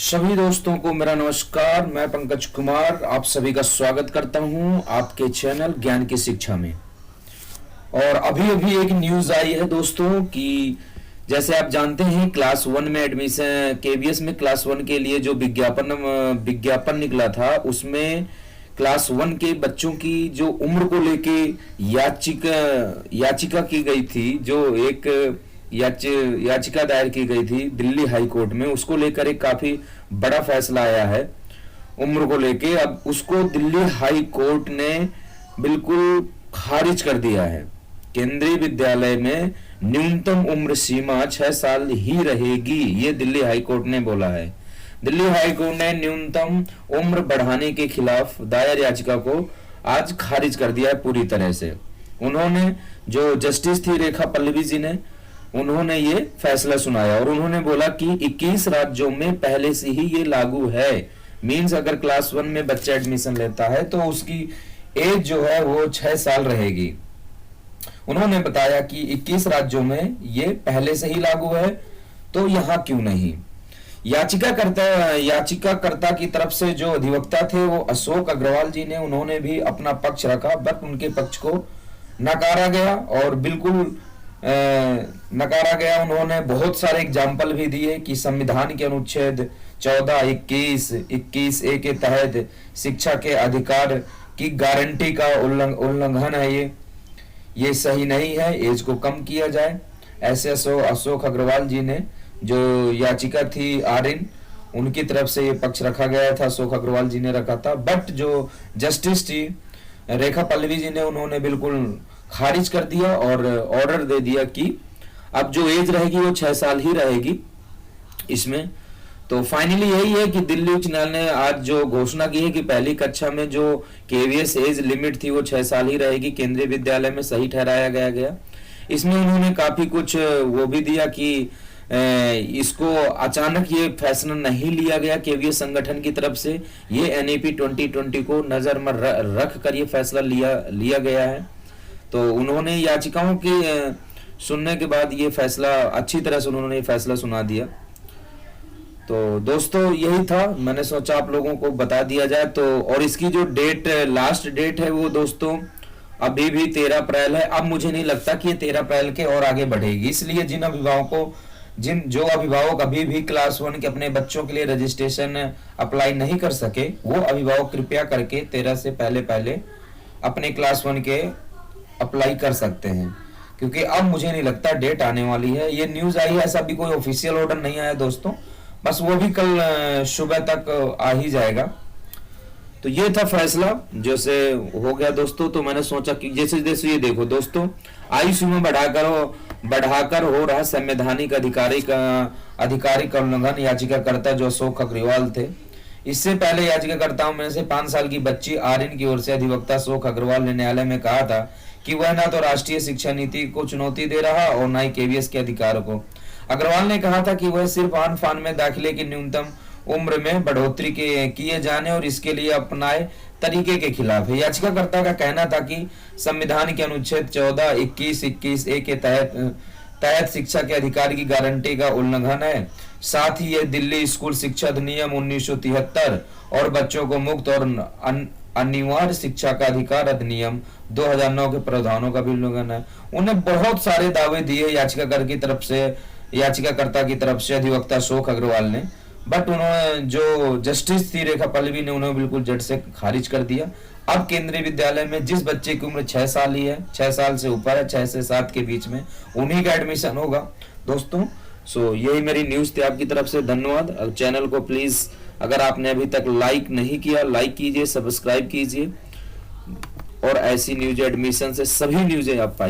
सभी दोस्तों को मेरा नमस्कार। मैं पंकज कुमार आप सभी का स्वागत करता हूं आपके चैनल ज्ञान की शिक्षा में। और अभी अभी एक न्यूज आई है दोस्तों कि जैसे आप जानते हैं क्लास 1 में एडमिशन केवीएस में क्लास 1 के लिए जो विज्ञापन निकला था उसमें क्लास 1 के बच्चों की जो उम्र को लेके याचिका की गई थी, जो एक याचिका दायर की गई थी दिल्ली हाई कोर्ट में, उसको लेकर एक काफी बड़ा फैसला आया है उम्र को लेके। अब उसको दिल्ली हाई कोर्ट ने बिल्कुल खारिज कर दिया है। केंद्रीय विद्यालय में न्यूनतम उम्र सीमा 6 साल ही रहेगी, ये दिल्ली हाई कोर्ट ने बोला है। दिल्ली हाई कोर्ट ने न्यूनतम उम्र बढ़ाने के खिलाफ दायर याचिका को आज खारिज कर दिया है पूरी तरह से। उन्होंने जो जस्टिस थी रेखा पल्लवी जी ने, उन्होंने ये फैसला सुनाया और उन्होंने बोला कि 21 राज्यों में पहले से ही ये लागू है। मींस अगर क्लास 1 में बच्चा एडमिशन लेता है तो उसकी एज जो है वो 6 साल रहेगी। उन्होंने बताया कि 21 राज्यों में ये पहले से ही लागू है, तो यहाँ क्यों नहीं। याचिकाकर्ता की तरफ से जो अधिवक्ता थे वो अशोक अग्रवाल जी ने, उन्होंने भी अपना पक्ष रखा, बट उनके पक्ष को नकारा गया और बिल्कुल नकारा गया। उन्होंने बहुत सारे एग्जाम्पल भी दिए कि संविधान के अनुच्छेद 14, 21 ए के तहत शिक्षा के अधिकार की गारंटी का उल्लंघन है, ये सही नहीं है, एज को कम किया जाए। ऐसे अशोक अग्रवाल जी ने, जो याचिका थी आर्यन, उनकी तरफ से ये पक्ष रखा गया था, अशोक अग्रवाल जी ने रखा था। बट जो जस्टिस थी रेखा पल्लवी जी ने, उन्होंने बिल्कुल खारिज कर दिया और ऑर्डर दे दिया कि अब जो एज रहेगी वो 6 साल ही रहेगी इसमें। तो फाइनली यही है कि दिल्ली उच्च न्यायालय ने आज जो घोषणा की है कि पहली कक्षा में जो केवीएस एज लिमिट थी वो 6 साल ही रहेगी, केंद्रीय विद्यालय में सही ठहराया गया। इसमें उन्होंने काफी कुछ वो भी दिया कि इसको अचानक ये फैसला नहीं लिया गया केवीएस संगठन की तरफ से, ये एनईपी 2020 को नजर में रख कर ये फैसला लिया गया है। तो उन्होंने याचिकाओं की सुनने के बाद ये फैसला अच्छी तरह से उन्होंने ये फैसला सुना दिया। तो दोस्तों यही था, मैंने सोचा आप लोगों को बता दिया जाए। तो और इसकी जो लास्ट डेट है वो दोस्तों अभी भी 13 अप्रैल है। अब मुझे नहीं लगता कि ये 13 अप्रैल के और आगे बढ़ेगी, इसलिए जो अभिभावक अभी भी क्लास 1 के अपने बच्चों के लिए रजिस्ट्रेशन अप्लाई नहीं कर सके, वो अभिभावक कृपया करके 13 से पहले अपने क्लास 1 के अप्लाई कर सकते हैं, क्योंकि अब मुझे नहीं लगता डेट आने वाली है। ये न्यूज आई है, ऐसा भी कोई ऑफिशियल ऑर्डर नहीं आया दोस्तों, बस वो भी कल सुबह तक आ ही जाएगा। तो ये था फैसला जैसे हो गया दोस्तों। तो मैंने सोचा कि जैसे ये देखो दोस्तों, आयु सीमा बढ़ाकर हो रहा संवैधानिक अधिकारी का उल्लंघन, याचिकाकर्ता जो अशोक अग्रवाल थे। इससे पहले याचिकाकर्ताओं में से 5 साल की बच्ची आर्यन की ओर से अधिवक्ता अशोक अग्रवाल ने न्यायालय में कहा था कि वह ना तो राष्ट्रीय शिक्षा नीति को चुनौती दे रहा और ना ही केवीएस के अधिकारों को। अग्रवाल ने कहा था कि वह सिर्फ आन फान में दाखिले की न्यूनतम उम्र में बढ़ोतरी किए जाने और इसके लिए अपनाए तरीके के खिलाफ है। याचिकाकर्ता का कहना था कि संविधान के अनुच्छेद 14, 21 ए के तहत शिक्षा के अधिकार की गारंटी का उल्लंघन है। साथ ही यह दिल्ली स्कूल शिक्षा अधिनियम 1973 और बच्चों को मुक्त और अनिवार्य शिक्षा का अधिकार अधिनियम 2009 के प्रावधानों का भी उल्लंघन है। उन्हें बहुत सारे दावे दिए याचिकाकर्ता की तरफ से अधिवक्ता अशोक अग्रवाल ने, बट उन्होंने जो जस्टिस थी रेखा पल्लवी ने उन्हें बिल्कुल जड़ से खारिज कर दिया। अब केंद्रीय विद्यालय में जिस बच्चे की उम्र 6 साल ही है, 6 साल से ऊपर है, 6 से 7 के बीच में, उन्हीं का एडमिशन होगा दोस्तों। सो यही मेरी न्यूज थी आपकी तरफ से। धन्यवाद। चैनल को प्लीज अगर आपने अभी तक लाइक नहीं किया, लाइक कीजिए, सब्सक्राइब कीजिए और ऐसी न्यूज एडमिशन से सभी न्यूजें आप पाइए।